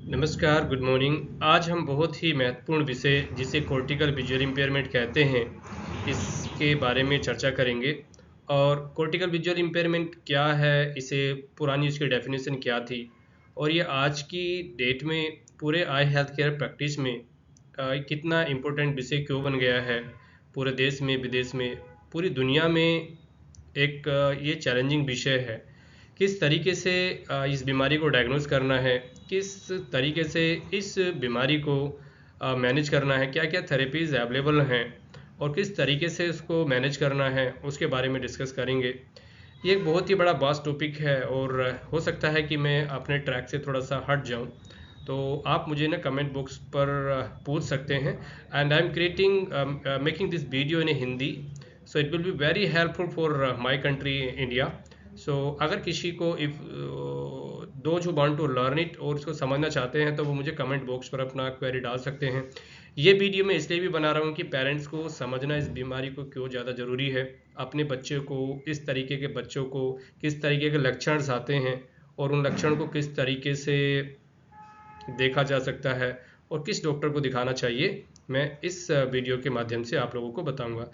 नमस्कार, good morning. आज हम बहुत ही महत्वपूर्ण विषय जिसे कॉर्टिकल विजुअल इम्पेयरमेंट कहते हैं, इसके बारे में चर्चा करेंगे। और कॉर्टिकल विजुअल इम्पेयरमेंट क्या है, इसे पुरानी इसकी डेफिनेशन क्या थी और ये आज की डेट में पूरे आई हेल्थ केयर प्रैक्टिस में कितना इम्पोर्टेंट विषय क्यों बन गया है। पूरे देश में, विदेश में, पूरी दुनिया में एक ये चैलेंजिंग विषय है। किस तरीके से इस बीमारी को डायग्नोस करना है, किस तरीके से इस बीमारी को मैनेज करना है, क्या क्या थेरेपीज़ अवेलेबल हैं और किस तरीके से इसको मैनेज करना है, उसके बारे में डिस्कस करेंगे। ये एक बहुत ही बड़ा वास्ट टॉपिक है और हो सकता है कि मैं अपने ट्रैक से थोड़ा सा हट जाऊं, तो आप मुझे ना कमेंट बॉक्स पर पूछ सकते हैं। And I am creating making this video in Hindi, so it will be very helpful for my country India. So अगर किसी को if those who want to learn it और इसको समझना चाहते हैं तो वो मुझे कमेंट बॉक्स पर अपना क्वेरी डाल सकते हैं। ये वीडियो मैं इसलिए भी बना रहा हूँ कि पेरेंट्स को समझना इस बीमारी को क्यों ज़्यादा ज़रूरी है। अपने बच्चे को, इस तरीके के बच्चों को किस तरीके के लक्षण आते हैं और उन लक्षण को किस तरीके से देखा जा सकता है और किस डॉक्टर को दिखाना चाहिए, मैं इस वीडियो के माध्यम से आप लोगों को बताऊंगा।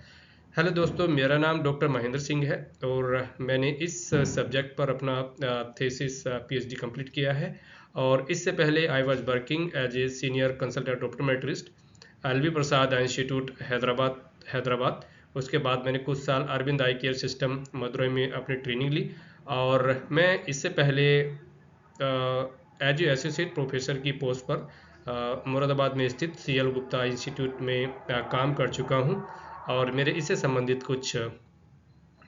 हेलो दोस्तों, मेरा नाम डॉक्टर महेंद्र सिंह है और मैंने इस सब्जेक्ट पर अपना थीसिस पीएचडी कंप्लीट किया है। और इससे पहले I was working as a senior consultant optometrist LV Prasad institute Hyderabad. उसके बाद मैंने कुछ साल Aravind eye care system Madurai में अपनी ट्रेनिंग ली और मैं इससे पहले एज ए एसोसिएट प्रोफेसर की पोस्ट पर मुरादाबाद में स्थित सीएल गुप्ता इंस्टीट्यूट में काम कर चुका हूं और मेरे इससे संबंधित कुछ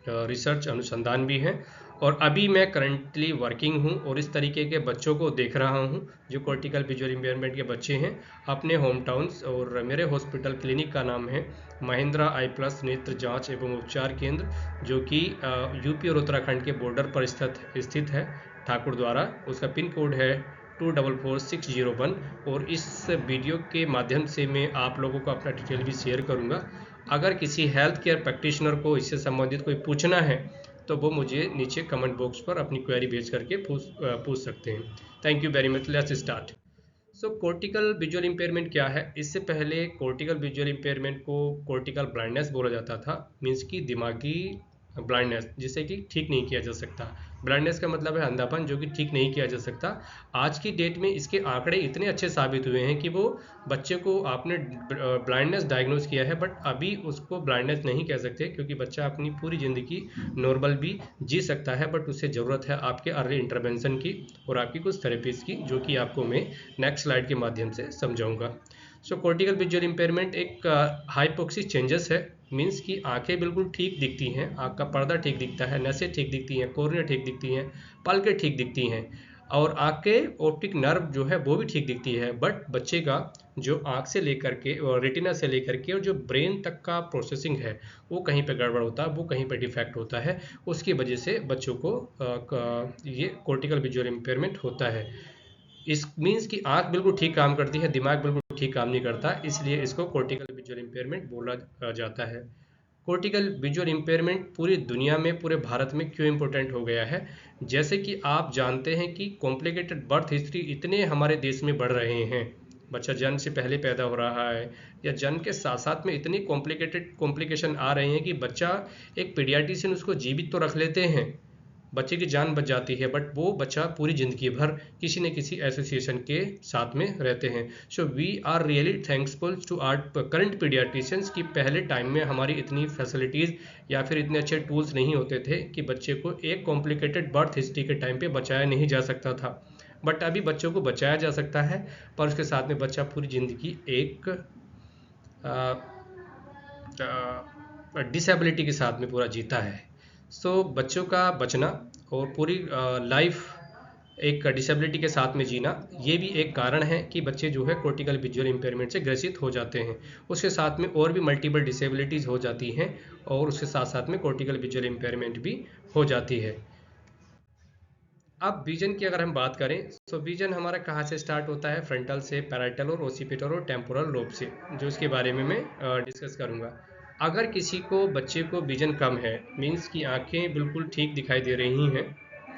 रिसर्च अनुसंधान भी हैं। और अभी मैं करंटली वर्किंग हूं और इस तरीके के बच्चों को देख रहा हूं जो कॉर्टिकल विजुअल इम्पेयरमेंट के बच्चे हैं अपने होम टाउन्स। और मेरे हॉस्पिटल क्लिनिक का नाम है महिंद्रा आई प्लस नेत्र जांच एवं उपचार केंद्र, जो कि यूपी और उत्तराखंड के बॉर्डर पर स्थित है, ठाकुर द्वारा। उसका पिन कोड है 244601। और इस वीडियो के माध्यम से मैं आप लोगों को अपना डिटेल भी शेयर करूंगा। अगर किसी हेल्थ केयर प्रैक्टिशनर को इससे संबंधित कोई पूछना है तो वो मुझे नीचे कमेंट बॉक्स पर अपनी क्वेरी भेज करके पूछ सकते हैं। Thank you very much. Let's start. So cortical visual impairment क्या है? इससे पहले कॉर्टिकल विजुअल इम्पेयरमेंट को कॉर्टिकल ब्लाइंडनेस बोला जाता था, मीन्स की दिमागी ब्लाइंडनेस जिसे कि ठीक नहीं किया जा सकता। ब्लाइंडनेस का मतलब है अंधापन जो कि ठीक नहीं किया जा सकता। आज की डेट में इसके आंकड़े इतने अच्छे साबित हुए हैं कि वो बच्चे को आपने ब्लाइंडनेस डायग्नोज किया है, बट अभी उसको ब्लाइंडनेस नहीं कह सकते क्योंकि बच्चा अपनी पूरी ज़िंदगी नॉर्मल भी जी सकता है। बट उसे ज़रूरत है आपके अर्ली इंटरवेंशन की और आपकी कुछ थेरेपीज़ की, जो कि आपको मैं नेक्स्ट स्लाइड के माध्यम से समझाऊंगा। सो कॉर्टिकल विजुअल इम्पेयरमेंट एक हाइपोक्सी चेंजेस है, मीन्स कि आंखें बिल्कुल ठीक दिखती हैं, आँख का पर्दा ठीक दिखता है, नसें ठीक दिखती हैं, कोर्निया ठीक दिखती हैं, पलकें ठीक दिखती हैं और आँख के ऑप्टिक नर्व जो है वो भी ठीक दिखती है। बट बच्चे का जो आँख से लेकर के और रेटिना से लेकर के और जो ब्रेन तक का प्रोसेसिंग है वो कहीं पे गड़बड़ होता है, वो कहीं पे डिफेक्ट होता है। उसकी वजह से बच्चों को ये कॉर्टिकल विजुअल इम्पेयरमेंट होता है। इस मीन्स कि आंख बिल्कुल ठीक काम करती है, दिमाग बिल्कुल ठीक काम नहीं करता, इसलिए इसको कॉर्टिकल विजुअल इम्पेयरमेंट बोला जाता है। कॉर्टिकल विजुअल इम्पेयरमेंट पूरी दुनिया में, पूरे भारत में क्यों इम्पोर्टेंट हो गया है? जैसे कि आप जानते हैं कि कॉम्प्लिकेटेड बर्थ हिस्ट्री इतने हमारे देश में बढ़ रहे हैं, बच्चा जन्म से पहले पैदा हो रहा है या जन्म के साथ साथ में इतनी कॉम्प्लिकेशन आ रहे हैं कि बच्चा, एक पीडियाट्रिशियन उसको जीवित तो रख लेते हैं, बच्चे की जान बच जाती है, बट वो बच्चा पूरी ज़िंदगी भर किसी न किसी एसोसिएशन के साथ में रहते हैं। So we are really thanksful to our current paediatricians कि पहले टाइम में हमारी इतनी फैसिलिटीज़ या फिर इतने अच्छे टूल्स नहीं होते थे कि बच्चे को एक कॉम्प्लिकेटेड बर्थ हिस्ट्री के टाइम पे बचाया नहीं जा सकता था। बट अभी बच्चों को बचाया जा सकता है, पर उसके साथ में बच्चा पूरी ज़िंदगी एक डिसेबिलिटी के साथ में पूरा जीता है। सो बच्चों का बचना और पूरी लाइफ एक डिसेबिलिटी के साथ में जीना, ये भी एक कारण है कि बच्चे जो है कॉर्टिकल विजुअल इम्पेयरमेंट से ग्रसित हो जाते हैं। उसके साथ में और भी मल्टीपल डिसेबिलिटीज़ हो जाती हैं और उसके साथ साथ में कॉर्टिकल विजुअल इम्पेयरमेंट भी हो जाती है। अब विजन की अगर हम बात करें तो विजन हमारा कहाँ से स्टार्ट होता है? फ्रंटल से, पैराइटल और ओसिपिटल और टेम्पोरल लोब से, जो इसके बारे में मैं डिस्कस करूँगा। अगर किसी को, बच्चे को विजन कम है, मीन्स कि आंखें बिल्कुल ठीक दिखाई दे रही हैं,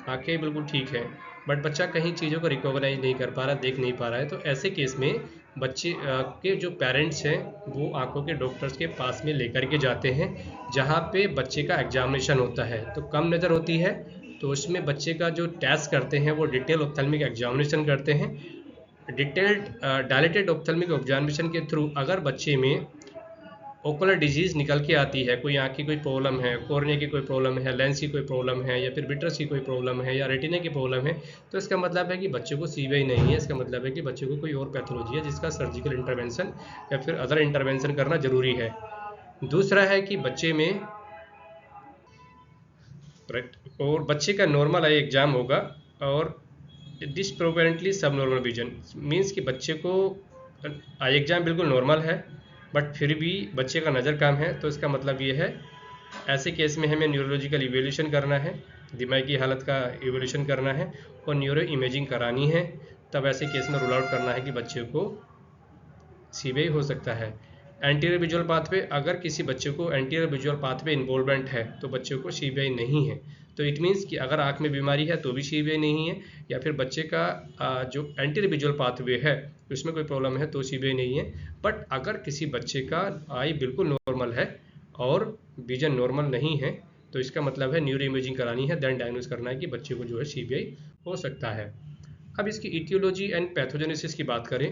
आंखें बिल्कुल ठीक हैं बट बच्चा कहीं चीज़ों को रिकॉग्नाइज नहीं कर पा रहा, देख नहीं पा रहा है, तो ऐसे केस में बच्चे के जो पेरेंट्स हैं वो आंखों के डॉक्टर्स के पास में लेकर के जाते हैं, जहाँ पे बच्चे का एग्जामिनेशन होता है। तो कम नज़र होती है, तो उसमें बच्चे का जो टेस्ट करते हैं वो डिटेल ऑप्थेल्मिक एग्जामिनेशन करते हैं। डिटेल्ड डायलेटेड ऑप्थेल्मिक एग्जामिनेशन के थ्रू अगर बच्चे में ओकुलर डिजीज निकल के आती है, कोई आँख की कोई प्रॉब्लम है, कॉर्निया की कोई प्रॉब्लम है, लेंस की कोई प्रॉब्लम है, या फिर विट्रस की कोई प्रॉब्लम है, या रेटिना की प्रॉब्लम है, तो इसका मतलब है कि बच्चे को सीबीआई नहीं है। इसका मतलब है कि बच्चे को कोई और पैथोलॉजी है जिसका सर्जिकल इंटरवेंशन या फिर अदर इंटरवेंशन करना जरूरी है। दूसरा है कि बच्चे में और बच्चे का नॉर्मल आई एग्जाम होगा और डिसप्रोपेरेंटली सब नॉर्मल विजन, मीन्स कि बच्चे को आई एग्जाम बिल्कुल नॉर्मल है बट फिर भी बच्चे का नज़र कम है, तो इसका मतलब ये है ऐसे केस में हमें न्यूरोलॉजिकल इवेल्यूशन करना है, दिमागी हालत का इवेल्यूशन करना है और न्यूरो इमेजिंग करानी है। तब ऐसे केस में रूल आउट करना है कि बच्चे को सीबीआई हो सकता है। एंटीरियर विजुअल पाथवे, अगर किसी बच्चे को एंटीरियर विजुअल पाथवे इन्वॉल्वमेंट है तो बच्चे को सीबीआई नहीं है। तो इट मीन्स कि अगर आँख में बीमारी है तो भी सीबीआई नहीं है, या फिर बच्चे का जो एंटीरियर विजुअल पाथवे है उसमें कोई प्रॉब्लम है तो सीबीआई नहीं है। बट अगर किसी बच्चे का आई बिल्कुल नॉर्मल है और विजन नॉर्मल नहीं है, तो इसका मतलब है न्यूरो इमेजिंग करानी है, देन डायग्नोज करना है कि बच्चे को जो है सीबीआई हो सकता है। अब इसकी इटियोलॉजी एंड पैथोजेनेसिस की बात करें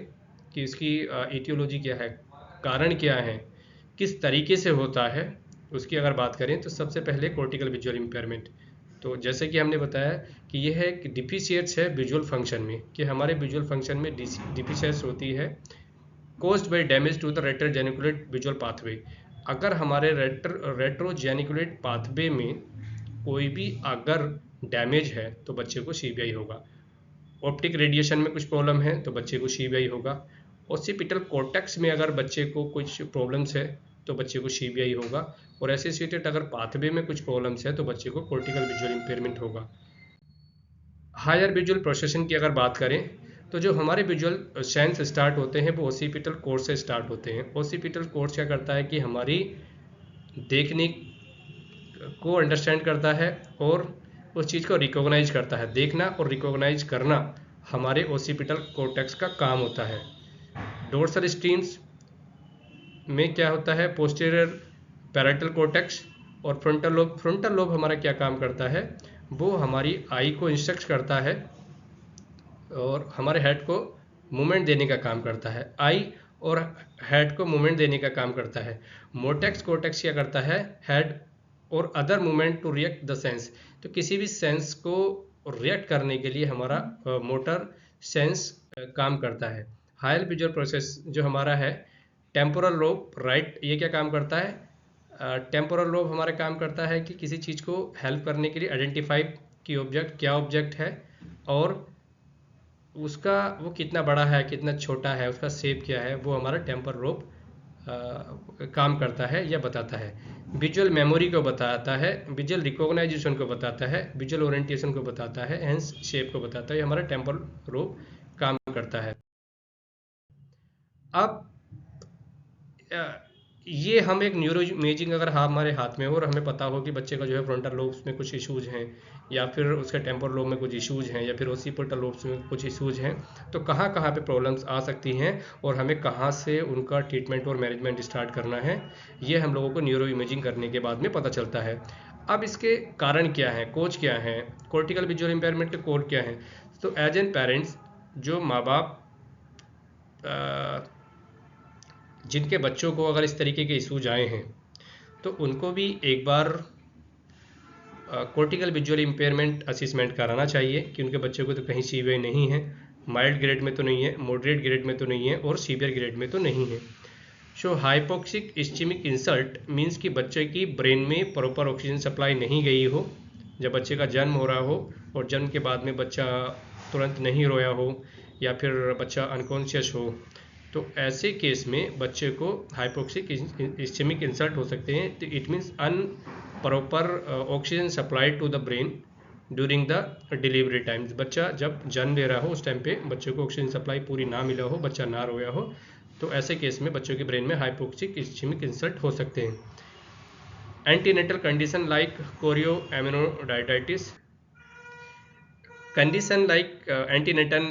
कि इसकी इटियोलॉजी क्या है, कारण क्या है, किस तरीके से होता है, उसकी अगर बात करें तो सबसे पहले कॉर्टिकल विजुअल इम्पेयरमेंट। तो जैसे कि हमने बताया कि यह है कि डिफिशियंस है विजुअल फंक्शन में, कि हमारे विजुअल फंक्शन में डिफिशियंस होती है caused by damage to the retrogeniculate visual pathway. अगर हमारे रेट्रोजेनिकुलेट पाथवे में कोई भी अगर डैमेज है तो बच्चे को सीबीआई होगा। ऑप्टिक रेडिएशन में कुछ प्रॉब्लम है तो बच्चे को सीबीआई होगा। ओसिपिटल कॉर्टेक्स में अगर बच्चे को कुछ प्रॉब्लम्स है तो बच्चे को सीबीआई होगा। और एसोसिएटेड अगर पाथवे में कुछ प्रॉब्लम्स है तो बच्चे को कॉर्टिकल विजुअल इम्पेयरमेंट होगा। हायर विजुअल प्रोसेशन की अगर बात करें तो जो हमारे विजुअल सेंस स्टार्ट होते हैं वो ओसिपिटल कोर्स से स्टार्ट होते हैं। ओसिपिटल कोर्स क्या करता है कि हमारी देखने को अंडरस्टैंड करता है और उस चीज़ को रिकॉग्नाइज करता है। देखना और रिकॉग्नाइज करना हमारे ओसिपिटल कोर्टेक्स का काम होता है। डोर्सल स्ट्रीम्स में क्या होता है, पोस्टीरियर पैरेटल कोर्टेक्स और फ्रंटल लोब। फ्रंटल लोब हमारा क्या काम करता है, वो हमारी आई को इंस्ट्रक्ट करता है और हमारे हेड को मूवमेंट देने का काम करता है। आई और हेड को मूवमेंट देने का काम करता है। मोटेक्स कोर्टेक्स क्या करता है, हेड और other movement to react the sense. तो किसी भी सेंस को रिएक्ट करने के लिए हमारा मोटर सेंस काम करता है। हायर विजुअल प्रोसेस जो हमारा है, टेम्पोरल लोब राइट, ये क्या काम करता है, टेम्पोरल लोब हमारा काम करता है कि किसी चीज़ को हेल्प करने के लिए आइडेंटिफाई कि ऑब्जेक्ट क्या ऑब्जेक्ट है और उसका वो कितना बड़ा है कितना छोटा है, उसका शेप क्या है, वो हमारा टेम्पोरल लोब काम करता है या बताता है। विजुअल मेमोरी को बताता है, विजुअल रिकॉग्नाइजेशन को बताता है, विजुअल ओरिएंटेशन को बताता है, हेंस शेप को बताता है। ये हमारा टेम्पोरल लोब काम करता है। अब ये हम एक न्यूरो इमेजिंग अगर हमारे हाथ में हो और हमें पता हो कि बच्चे का जो है फ्रंटल लोब्स में कुछ इश्यूज हैं या फिर उसके टेम्पोरल लोब में कुछ इश्यूज हैं या फिर ओसिपिटल लोब्स में कुछ इश्यूज हैं, तो कहाँ कहाँ पे प्रॉब्लम्स आ सकती हैं और हमें कहाँ से उनका ट्रीटमेंट और मैनेजमेंट स्टार्ट करना है, ये हम लोगों को न्यूरो इमेजिंग करने के बाद में पता चलता है। अब इसके कारण क्या हैं, कोज क्या हैं, कॉर्टिकल विजुअल इम्पेयरमेंट के कोड क्या हैं। तो एज एन पेरेंट्स, जो माँ बाप जिनके बच्चों को अगर इस तरीके के इशूज आए हैं तो उनको भी एक बार कॉर्टिकल विजुअल इम्पेयरमेंट असेसमेंट कराना चाहिए कि उनके बच्चे को तो कहीं सीवियर नहीं है, माइल्ड ग्रेड में तो नहीं है, मॉडरेट ग्रेड में तो नहीं है और सीवियर ग्रेड में तो नहीं है। सो हाइपोक्सिक इस्चेमिक इंसल्ट मीन्स कि बच्चे की ब्रेन में प्रॉपर ऑक्सीजन सप्लाई नहीं गई हो, जब बच्चे का जन्म हो रहा हो और जन्म के बाद में बच्चा तुरंत नहीं रोया हो या फिर बच्चा अनकॉन्शियस हो, तो ऐसे केस में बच्चे को हाइपोक्सिक इस्चेमिक इंसल्ट हो सकते हैं। तो it means improper oxygen supply to the brain during the delivery times. बच्चा जब जन्म ले रहा हो उस टाइम पे बच्चे को ऑक्सीजन सप्लाई पूरी ना मिला हो, बच्चा ना रोया हो, तो ऐसे केस में बच्चों के ब्रेन में हाइपोक्सिक इस्चेमिक इंसल्ट हो सकते हैं। Antenatal condition like chorioamnionitis, condition like antenatal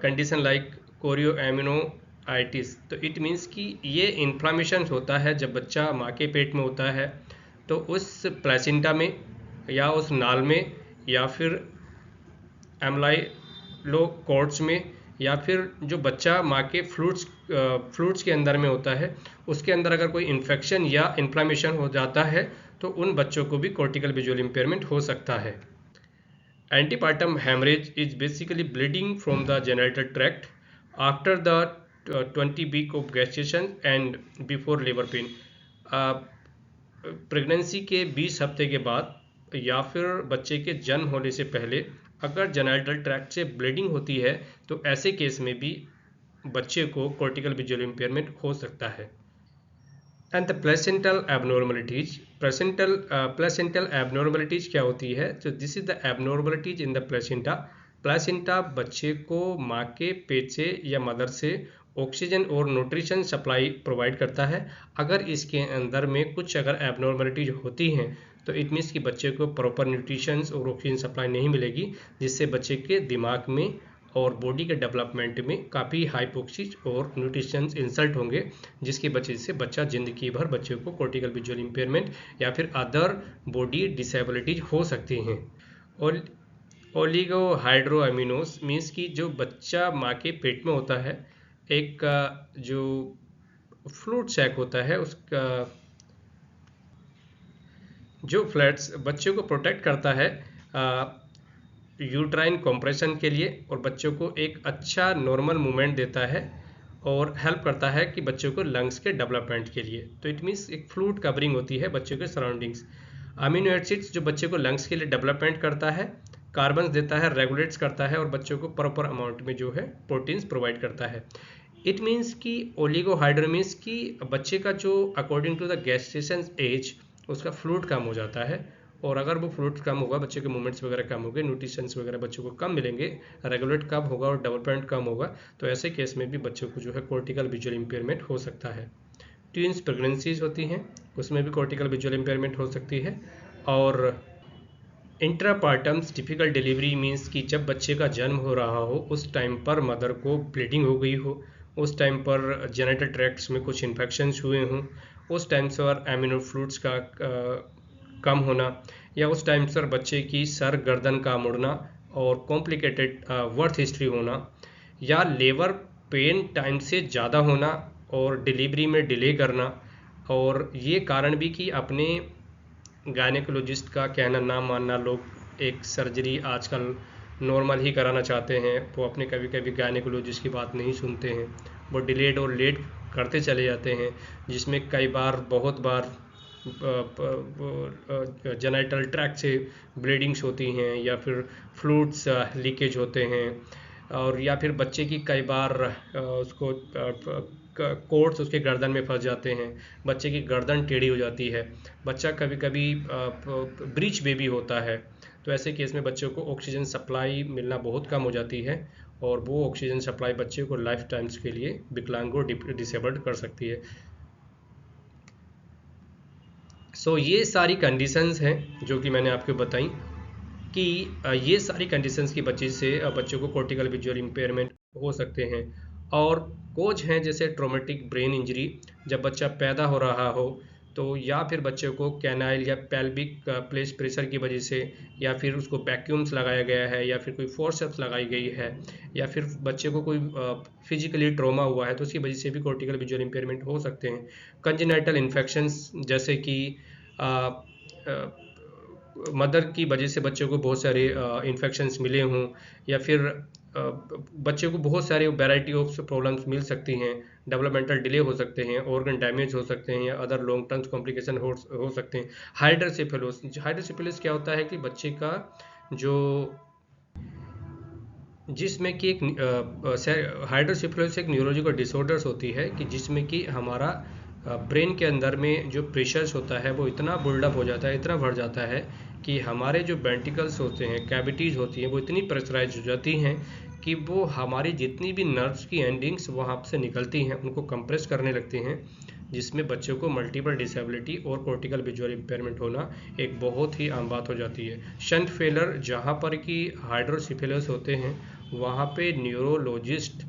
condition like chorioamnionitis, तो इट मीन्स कि ये इन्फ्लामेशन होता है जब बच्चा माँ के पेट में होता है, तो उस प्लेसेंटा में या उस नाल में या फिर एम्लाइलोकॉर्ड्स में या फिर जो बच्चा माँ के फ्लूइड्स के अंदर में होता है, उसके अंदर अगर कोई इन्फेक्शन या इन्फ्लामेशन हो जाता है तो उन बच्चों को भी कॉर्टिकल विजुअल इम्पेयरमेंट हो सकता है। Antepartum hemorrhage is basically bleeding from the genital tract after the 20 week of gestation and before labor pain. Pregnancy के 20 हफ्ते के बाद या फिर बच्चे के जन्म होने से पहले अगर जेनिटल ट्रैक्ट से ब्लीडिंग होती है तो ऐसे केस में भी बच्चे को कॉर्टिकल विजुअल इम्पेयरमेंट हो सकता है। And the placental abnormalities, placental abnormalities क्या होती है? तो this is the abnormalities in the placenta. Placenta बच्चे को माँ के पेट से या मदर से ऑक्सीजन और न्यूट्रिशन सप्लाई प्रोवाइड करता है। अगर इसके अंदर में कुछ अगर एबनॉर्मलिटीज होती हैं तो इट मीन्स कि बच्चे को प्रॉपर न्यूट्रिशन और ऑक्सीजन सप्लाई नहीं मिलेगी, जिससे बच्चे के दिमाग में और बॉडी के डेवलपमेंट में काफ़ी हाइपोक्सीज और न्यूट्रिशन इंसल्ट होंगे, जिसकी वजह से बच्चा जिंदगी भर बच्चे को कॉर्टिकल विजुअल इम्पेयरमेंट या फिर अदर बॉडी डिसेबिलिटीज हो सकती हैं। और ओलिगोहाइड्रोएमिनोस मीन्स कि जो बच्चा माँ के पेट में होता है, एक जो फ्लूइड सैक होता है उसका जो फ्लैट्स बच्चे को प्रोटेक्ट करता है यूट्राइन कंप्रेशन के लिए और बच्चों को एक अच्छा नॉर्मल मूवमेंट देता है और हेल्प करता है कि बच्चों को लंग्स के डेवलपमेंट के लिए। तो इट मीन्स एक फ्लूइड कवरिंग होती है बच्चों के सराउंडिंग्स। अमीनो एसिड्स जो बच्चे को लंग्स के लिए डेवलपमेंट करता है, कार्बन देता है, रेगुलेट्स करता है और बच्चों को प्रॉपर अमाउंट में जो है प्रोटीन्स प्रोवाइड करता है। इट मीन्स कि ओलिगोहाइड्रो मीन्स कि बच्चे का जो according to the gestation age उसका फ्लूइड कम हो जाता है, और अगर वो फ्लूइड कम होगा, बच्चे के मूवमेंट्स वगैरह कम होंगे, न्यूट्रिशंस वगैरह बच्चों को कम मिलेंगे, रेगुलेट कम होगा और डेवलपमेंट कम होगा, तो ऐसे केस में भी बच्चों को जो है कॉर्टिकल विजुअल इम्पेयरमेंट हो सकता है। ट्विंस प्रेगनेंसीज होती हैं उसमें भी कॉर्टिकल विजुअल इम्पेयरमेंट हो सकती है। और इंट्रापार्टम डिफिकल्ट डिलीवरी मीन्स कि जब बच्चे का जन्म हो रहा हो उस टाइम पर मदर को ब्लीडिंग हो गई हो, उस टाइम पर जेनिटल ट्रैक्ट्स में कुछ इन्फेक्शंस हुए हों, उस टाइम पर एमिनो फ्लूइड्स का कम होना, या उस टाइम पर बच्चे की सर गर्दन का मुड़ना और कॉम्प्लिकेटेड बर्थ हिस्ट्री होना, या लेबर पेन टाइम से ज़्यादा होना और डिलीवरी में डिले करना। और ये कारण भी कि अपने गायनेकोलॉजिस्ट का कहना ना मानना, लोग एक सर्जरी आजकल नॉर्मल ही कराना चाहते हैं, वो अपने कभी कभी गायनेकोलॉजिस्ट की बात नहीं सुनते हैं, वो डिलेड और लेट करते चले जाते हैं, जिसमें कई बार बहुत बार जेनिटल ट्रैक्ट से ब्लीडिंग्स होती हैं या फिर फ्लूइड्स लीकेज होते हैं, और या फिर बच्चे की कई बार उसको कोर्ड्स उसके गर्दन में फंस जाते हैं, बच्चे की गर्दन टेढ़ी हो जाती है, बच्चा कभी कभी ब्रीच बेबी होता है, तो ऐसे केस में बच्चों को ऑक्सीजन सप्लाई मिलना बहुत कम हो जाती है और वो ऑक्सीजन सप्लाई बच्चे को लाइफ टाइम्स के लिए विकलांग और डिसेबल्ड कर सकती है। सो ये सारी कंडीशंस हैं जो कि मैंने आपको बताई कि ये सारी कंडीशंस की वजह से बच्चों को कॉर्टिकल विजुअल इम्पेयरमेंट हो सकते हैं। और कोज हैं जैसे ट्रॉमेटिक ब्रेन इंजरी, जब बच्चा पैदा हो रहा हो तो, या फिर बच्चे को कैनाइल या पेल्विक प्लेस प्रेशर की वजह से, या फिर उसको वैक्यूम्स लगाया गया है, या फिर कोई फोर्सेप्स लगाई गई है, या फिर बच्चे को कोई फिजिकली ट्रॉमा हुआ है, तो उसकी वजह से भी कॉर्टिकल विजुअल इम्पेयरमेंट हो सकते हैं। कंजेनाइटल इन्फेक्शंस जैसे कि मदर की वजह से बच्चों को बहुत सारे इन्फेक्शंस मिले हों, या फिर बच्चे को बहुत सारे वैरायटी ऑफ प्रॉब्लम्स मिल सकती हैं, डेवलपमेंटल डिले हो सकते हैं, ऑर्गन डैमेज हो सकते हैं, या अदर लॉन्ग टर्म कॉम्प्लिकेशन हो सकते हैं। हाइड्रोसिफिलिस क्या होता है कि बच्चे का जो जिसमें कि एक हाइड्रोसिफिलिस एक न्यूरोलॉजिकल डिसऑर्डर्स होती है कि जिसमें कि हमारा ब्रेन के अंदर में जो प्रेशर्स होता है वो इतना बिल्डअप हो जाता है, इतना बढ़ जाता है कि हमारे जो वेंट्रिकल्स होते हैं, कैविटीज़ होती हैं, वो इतनी प्रेशराइज हो जाती हैं कि वो हमारी जितनी भी नर्व्स की एंडिंग्स वहाँ से निकलती हैं उनको कंप्रेस करने लगती हैं, जिसमें बच्चों को मल्टीपल डिसेबिलिटी और कॉर्टिकल विजुअल इम्पेयरमेंट होना एक बहुत ही आम बात हो जाती है। शंट फेलर जहाँ पर कि हाइड्रोसिफिलस होते हैं वहाँ पे न्यूरोलॉजिस्ट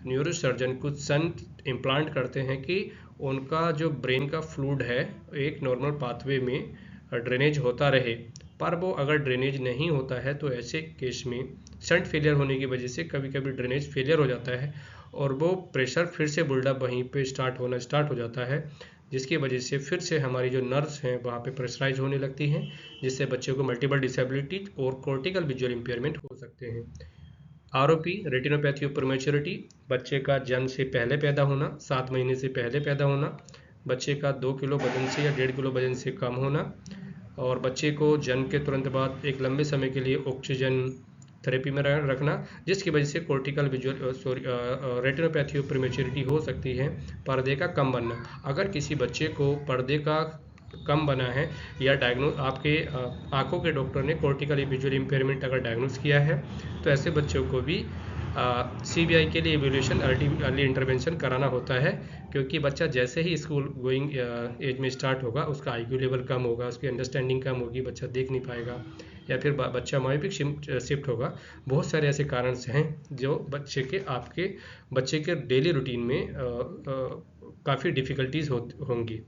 न्यूरोसर्जन कुछ शंट इम्प्लांट करते हैं कि उनका जो ब्रेन का फ्लूइड है एक नॉर्मल पाथवे में ड्रेनेज होता रहे। पर वो अगर ड्रेनेज नहीं होता है तो ऐसे केस में शंट फेलियर होने की वजह से कभी कभी ड्रेनेज फेलियर हो जाता है और वो प्रेशर फिर से बिल्डअप वहीं पे स्टार्ट हो जाता है, जिसकी वजह से फिर से हमारी जो नर्व्स हैं वहाँ पे प्रेशराइज होने लगती हैं, जिससे बच्चों को मल्टीपल डिसेबिलिटी और कॉर्टिकल विजुअल इम्पेयरमेंट हो सकते हैं। आरओपी रेटिनोपैथी ऑफ प्रीमेच्योरिटी, बच्चे का जन्म से पहले पैदा होना, 7 महीने से पहले पैदा होना, बच्चे का 2 किलो वजन से या 1.5 किलो वजन से कम होना और बच्चे को जन्म के तुरंत बाद एक लंबे समय के लिए ऑक्सीजन थेरेपी में रखना, जिसकी वजह से cortical visual retinopathy of prematurity हो सकती है। पर्दे का कम बनना, अगर किसी बच्चे को पर्दे का कम बना है या डायग्नोज आपके आंखों के डॉक्टर ने कॉर्टिकल विजुअल इम्पेयरमेंट अगर डायग्नोज किया है तो ऐसे बच्चों को भी CBI के लिए इवैल्यूएशन अर्ली इंटरवेंशन कराना होता है, क्योंकि बच्चा जैसे ही स्कूल गोइंग एज में स्टार्ट होगा उसका IQ लेवल कम होगा, उसकी अंडरस्टैंडिंग कम होगी, बच्चा देख नहीं पाएगा या फिर बच्चा मायोपिक शिफ्ट होगा। बहुत सारे ऐसे कारण हैं जो आपके बच्चे के डेली रूटीन में काफ़ी डिफ़िकल्टीज होंगी।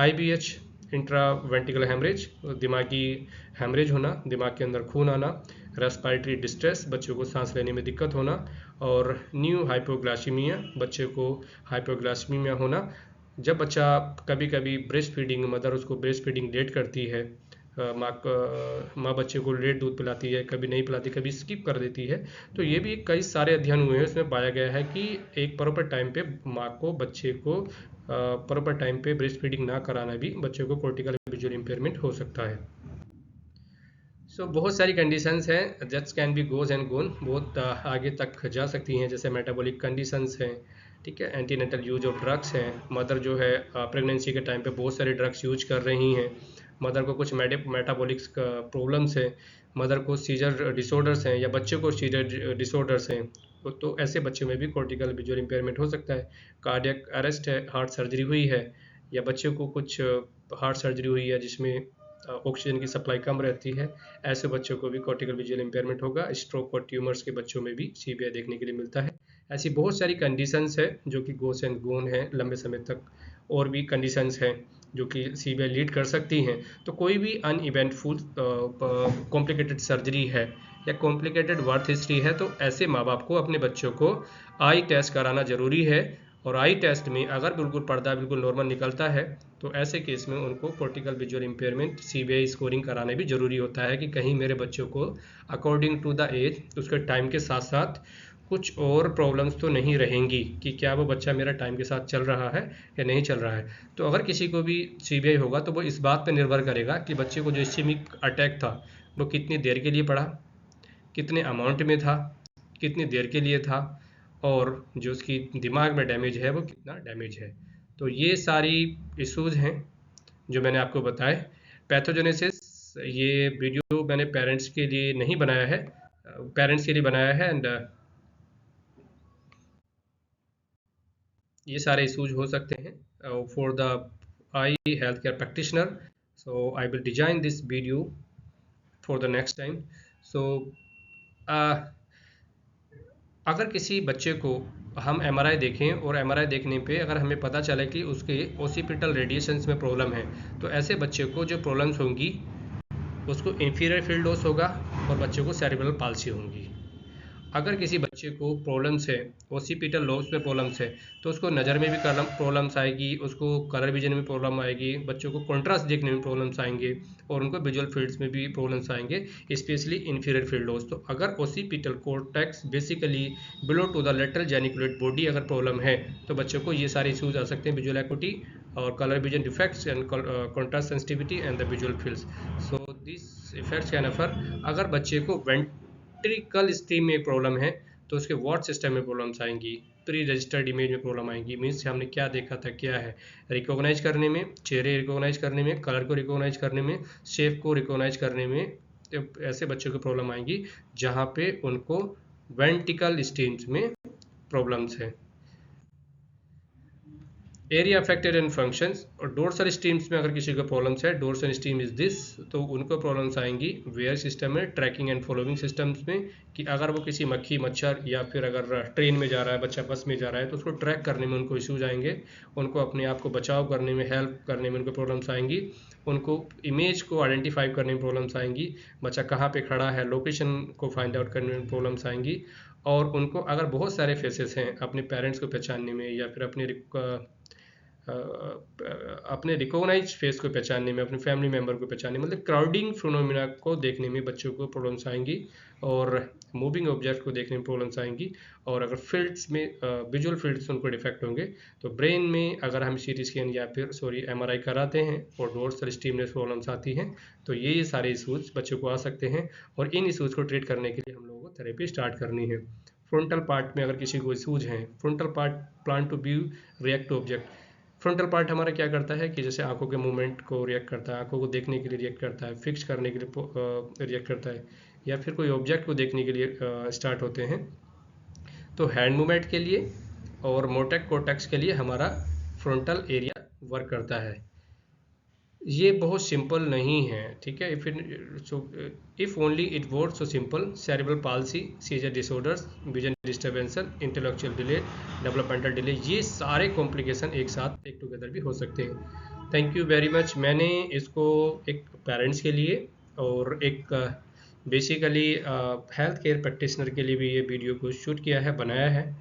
IVH इंट्रावेंट्रिकल हेमरेज, दिमागी हेमरेज होना, दिमाग के अंदर खून आना, रेस्पिरेटरी डिस्ट्रेस, बच्चों को सांस लेने में दिक्कत होना और न्यू हाइपोग्लाइसीमिया, बच्चे को हाइपोग्लाइसीमिया होना। जब बच्चा कभी कभी ब्रेस्ट फीडिंग, मदर उसको ब्रेस्ट फीडिंग लेट करती है, माँ बच्चे को लेट दूध पिलाती है, कभी नहीं पिलाती, कभी स्किप कर देती है, तो ये भी कई सारे अध्ययन हुए हैं, उसमें पाया गया है कि एक प्रॉपर टाइम पे माँ को बच्चे को प्रॉपर टाइम पे ब्रेस्ट फीडिंग ना कराना भी बच्चों को कॉर्टिकल विजुअल इम्पेयरमेंट हो सकता है। बहुत सारी कंडीशंस हैं, that's can be goes and gone, बहुत आगे तक जा सकती हैं, जैसे मेटाबॉलिक कंडीशंस हैं, ठीक है, एंटीनेटल यूज ऑफ ड्रग्स हैं, मदर जो है प्रेगनेंसी के टाइम पे बहुत सारे ड्रग्स यूज कर रही हैं, मदर को कुछ मेटाबॉलिक्स का प्रॉब्लम्स हैं, मदर को सीजर डिसऑर्डर्स हैं या बच्चे को सीजर डिसऑर्डर्स हैं, तो ऐसे बच्चों में भी कॉर्टिकल विजुअल इम्पेयरमेंट हो सकता है। कार्डियक अरेस्ट है, हार्ट सर्जरी हुई है या बच्चे को कुछ हार्ट सर्जरी हुई है जिसमें ऑक्सीजन की सप्लाई कम रहती है, ऐसे बच्चों को भी कॉर्टिकल विजुअल इम्पेयरमेंट होगा। स्ट्रोक और ट्यूमर्स के बच्चों में भी CBI देखने के लिए मिलता है। ऐसी बहुत सारी कंडीशंस है जो कि गोस एंड गोन है लंबे समय तक, और भी कंडीशंस हैं जो कि CBI लीड कर सकती हैं। तो कोई भी अनइवेंटफुल कॉम्प्लिकेटेड सर्जरी है या कॉम्प्लिकेटेड बर्थ हिस्ट्री है तो ऐसे माँ बाप को अपने बच्चों को आई टेस्ट कराना जरूरी है, और आई टेस्ट में अगर बिल्कुल पर्दा बिल्कुल नॉर्मल निकलता है तो ऐसे केस में उनको cortical visual impairment CBI scoring कराना भी जरूरी होता है कि कहीं मेरे बच्चों को अकॉर्डिंग टू द एज उसके टाइम के साथ साथ कुछ और प्रॉब्लम्स तो नहीं रहेंगी, कि क्या वो बच्चा मेरा टाइम के साथ चल रहा है या नहीं चल रहा है। तो अगर किसी को भी CBI होगा तो वो इस बात पर निर्भर करेगा कि बच्चे को जो इस्केमिक अटैक था वो कितनी देर के लिए पड़ा, कितने अमाउंट में था, कितनी देर के लिए था, और जो उसकी दिमाग में डैमेज है वो कितना डैमेज है। तो ये सारी इश्यूज हैं जो मैंने आपको बताए। पैथोजेनेसिस, ये वीडियो मैंने पेरेंट्स के लिए नहीं बनाया है, पेरेंट्स के लिए बनाया है, एंड ये सारे इश्यूज हो सकते हैं for the eye health care practitioner. So I will design this video for the next time. So अगर किसी बच्चे को हम MRI देखें और MRI देखने पे अगर हमें पता चले कि उसके ओसिपिटल रेडिएशंस में प्रॉब्लम है, तो ऐसे बच्चे को जो प्रॉब्लम्स होंगी उसको इंफीरियर फील्ड लॉस होगा और बच्चे को सेरेब्रल पाल्सी होंगी। अगर किसी बच्चे को प्रॉब्लम्स है, ओसिपिटल लॉस में प्रॉब्लम्स है, तो उसको नज़र में भी प्रॉब्लम्स आएगी, उसको कलर विजन में प्रॉब्लम आएगी, बच्चों को कॉन्ट्रास्ट देखने में प्रॉब्लम्स आएंगे और उनको विजुअल फील्ड्स में भी प्रॉब्लम्स आएंगे, स्पेशली इंफीरियर फील्ड लॉस। तो अगर occipital cortex basically below to the lateral geniculate body अगर प्रॉब्लम है तो बच्चों को ये सारे इश्यूज आ सकते हैं, विजुअल एक्यूटी और colour vision defects and contrast sensitivity and the visual fields. So this effects can offer. अगर बच्चे को वेंट्रिकल स्ट्रीम में प्रॉब्लम है तो उसके वाट सिस्टम में प्रॉब्लम्स आएंगी, प्री रजिस्टर्ड इमेज में प्रॉब्लम आएंगी, मीन्स हमने क्या देखा था क्या है, रिकॉग्नाइज करने में, चेहरे रिकॉग्नाइज करने में, कलर को रिकॉग्नाइज करने में, शेप को रिकॉग्नाइज करने में, तो ऐसे बच्चों को प्रॉब्लम आएंगी जहाँ पे उनको वेंट्रिकल स्ट्रीम्स में प्रॉब्लम्स है। एरिया अफेक्टेड एंड फंक्शंस, और डोर्सल स्ट्रीम्स में अगर किसी को प्रॉब्लम्स है, डोर्सल स्ट्रीम इज दिस, तो उनको प्रॉब्लम्स आएंगी वेयर सिस्टम में, ट्रैकिंग एंड फॉलोइंग सिस्टम्स में, कि अगर वो किसी मक्खी मच्छर या फिर अगर ट्रेन में जा रहा है बच्चा, बस में जा रहा है, तो उसको ट्रैक करने में उनको इश्यूज आएंगे, उनको अपने आप को बचाव करने में, हेल्प करने में उनको प्रॉब्लम्स आएंगी, उनको इमेज को आइडेंटिफाई करने में प्रॉब्लम्स आएंगी, बच्चा कहाँ पे खड़ा है लोकेशन को फाइंड आउट करने में प्रॉब्लम्स आएंगी, और उनको अगर बहुत सारे फेसेस हैं अपने पेरेंट्स को पहचानने में या फिर अपने रिकॉग्नाइज फेस को पहचानने में, अपने फैमिली मेम्बर को पहचानने में, मतलब क्राउडिंग फिनोमिना को देखने में बच्चों को प्रॉब्लम्स आएंगी, और मूविंग ऑब्जेक्ट को देखने में प्रॉब्लम्स आएंगी, और अगर फील्ड्स में विजुअल फील्ड्स उनको डिफेक्ट होंगे, तो ब्रेन में अगर हम सीटी स्कैन या फिर एमआरआई कराते हैं और डोर्सल स्टिमुलस प्रॉब्लम्स आती हैं, तो ये सारे इशूज़ बच्चों को आ सकते हैं, और इन इशूज़ को ट्रीट करने के लिए हम लोगों को थेरेपी स्टार्ट करनी है। फ्रंटल पार्ट में अगर किसी को इशूज हैं, frontal part plan to view react to object, frontal part हमारा क्या करता है कि जैसे आंखों के मूवमेंट को रिएक्ट करता है, आंखों को देखने के लिए रिएक्ट करता है, फिक्स करने के लिए रिएक्ट करता है, या फिर कोई ऑब्जेक्ट को देखने के लिए स्टार्ट होते हैं, तो हैंड मूवमेंट के लिए और मोटेक कोर्टेक्स के लिए हमारा फ्रंटल एरिया वर्क करता है। ये बहुत सिंपल नहीं है, ठीक है। If only it work so simple, cerebral palsy, seizure disorders, vision disturbance, intellectual delay, developmental delay, ये सारे कॉम्प्लिकेशन एक साथ एक टुगेदर भी हो सकते हैं। Thank you very much. मैंने इसको एक पेरेंट्स के लिए और एक बेसिकली हेल्थ केयर प्रैक्टिशनर के लिए भी ये वीडियो को शूट किया है, बनाया है।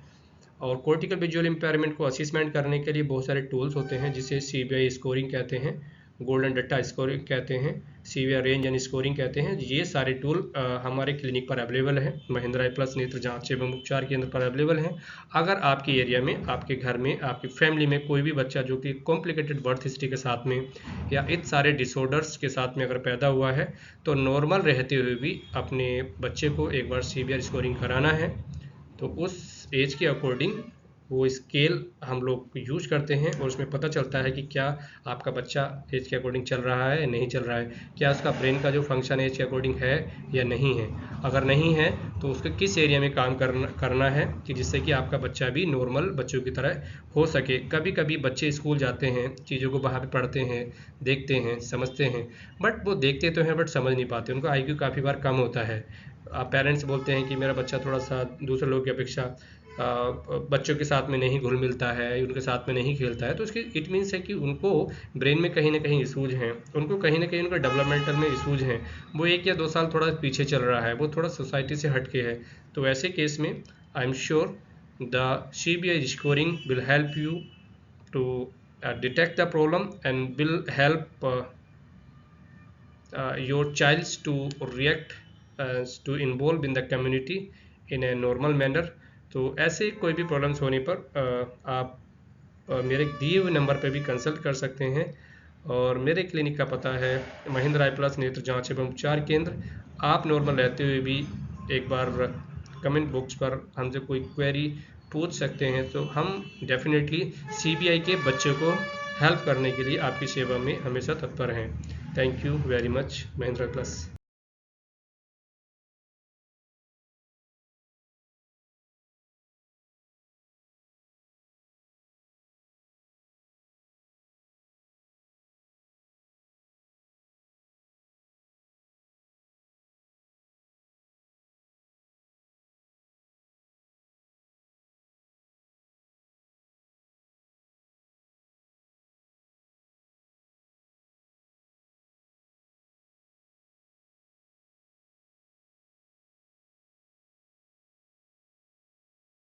और कॉर्टिकल विजुअल इम्पेयरमेंट को असेसमेंट करने के लिए बहुत सारे टूल्स होते हैं, जिसे CBI स्कोरिंग कहते हैं, गोल्डन डट्टा स्कोरिंग कहते हैं, CBI रेंज एंड स्कोरिंग कहते हैं। ये सारे टूल हमारे क्लिनिक पर अवेलेबल है, महिंद्रा आई प्लस नेत्र जांच एवं उपचार केंद्र पर अवेलेबल हैं। अगर आपके एरिया में, आपके घर में, आपकी फैमिली में कोई भी बच्चा जो कि कॉम्प्लिकेटेड बर्थ हिस्ट्री के साथ में या इन सारे डिसऑर्डर्स के साथ में अगर पैदा हुआ है, तो नॉर्मल रहते हुए भी अपने बच्चे को एक बार CBI स्कोरिंग कराना है। तो उस एज के अकॉर्डिंग वो स्केल हम लोग यूज करते हैं, और उसमें पता चलता है कि क्या आपका बच्चा एज के अकॉर्डिंग चल रहा है, नहीं चल रहा है, क्या उसका ब्रेन का जो फंक्शन एज के अकॉर्डिंग है या नहीं है। अगर नहीं है तो उसके किस एरिया में काम करना है कि जिससे कि आपका बच्चा भी नॉर्मल बच्चों की तरह हो सके। कभी कभी बच्चे स्कूल जाते हैं, चीज़ों को वहाँ पे पढ़ते हैं, देखते हैं, समझते हैं, बट वो देखते तो हैं बट समझ नहीं पाते, उनका IQ काफ़ी बार कम होता है। पेरेंट्स बोलते हैं कि मेरा बच्चा थोड़ा सा दूसरे लोगों की अपेक्षा बच्चों के साथ में नहीं घुल मिलता है, उनके साथ में नहीं खेलता है, तो इसकी इट मीन्स है कि उनको ब्रेन में कहीं ना कहीं इशूज हैं, उनको कहीं ना कहीं उनका डेवलपमेंटल में इशूज हैं, वो 1 या 2 साल थोड़ा पीछे चल रहा है, वो थोड़ा सोसाइटी से हट के है। तो ऐसे केस में I am sure the CBI scoring will help you to detect the problem and will help your child to react to involve in the community in a normal manner। तो ऐसे कोई भी प्रॉब्लम्स होने पर आप मेरे दिए हुए नंबर पर भी कंसल्ट कर सकते हैं, और मेरे क्लिनिक का पता है महिंद्रा आई प्लस नेत्र जांच एवं उपचार केंद्र। आप नॉर्मल रहते हुए भी एक बार कमेंट बॉक्स पर हमसे कोई क्वेरी पूछ सकते हैं, तो हम डेफिनेटली CBI के बच्चों को हेल्प करने के लिए आपकी सेवा में हमेशा तत्पर हैं। Thank you very much. Mahindra plus.